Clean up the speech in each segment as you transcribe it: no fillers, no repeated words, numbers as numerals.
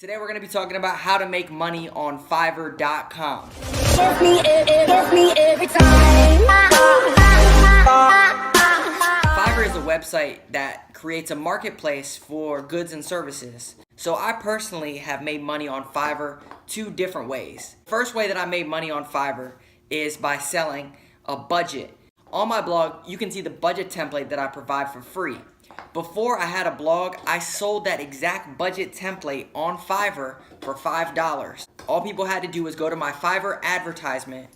Today we're going to be talking about how to make money on Fiverr.com. Fiverr is a website that creates a marketplace for goods and services. So I personally have made money on Fiverr two different ways. First way that I made money on Fiverr is by selling a budget. On my blog, you can see the budget template that I provide for free. Before I had a blog, I sold that exact budget template on Fiverr for $5. All people had to do was go to my Fiverr advertisement,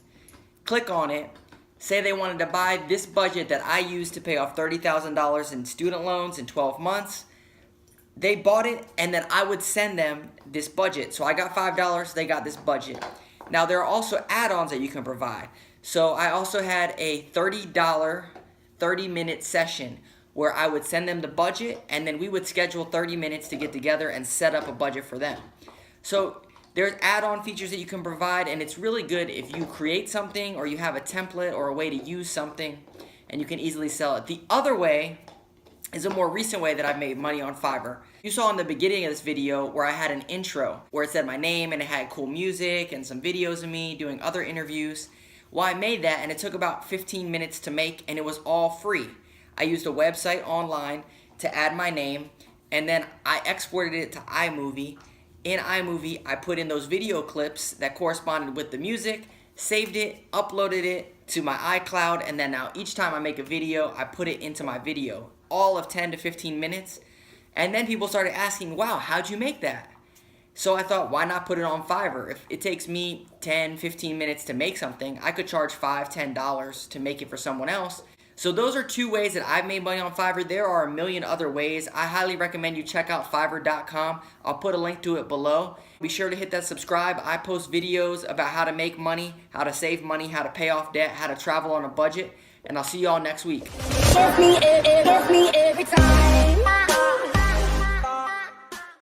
click on it, say they wanted to buy this budget that I used to pay off $30,000 in student loans in 12 months. They bought it, and then I would send them this budget. So I got $5, they got this budget. Now there are also add-ons that you can provide. So I also had a $30 30-minute session where I would send them the budget, and then we would schedule 30 minutes to get together and set up a budget for them. So there's add-on features that you can provide, and it's really good if you create something or you have a template or a way to use something and you can easily sell it. The other way is a more recent way that I've made money on Fiverr. You saw in the beginning of this video where I had an intro where it said my name and it had cool music and some videos of me doing other interviews. Well, I made that, and it took about 15 minutes to make, and it was all free. I used a website online to add my name, and then I exported it to iMovie. In iMovie, I put in those video clips that corresponded with the music, saved it, uploaded it to my iCloud, and then now each time I make a video, I put it into my video, all of 10 to 15 minutes. And then people started asking, wow, how'd you make that? So I thought, why not put it on Fiverr? If it takes me 10, 15 minutes to make something, I could charge $5, $10 to make it for someone else. So those are two ways that I've made money on Fiverr. There are a million other ways. I highly recommend you check out Fiverr.com. I'll put a link to it below. Be sure to hit that subscribe. I post videos about how to make money, how to save money, how to pay off debt, how to travel on a budget, and I'll see y'all next week.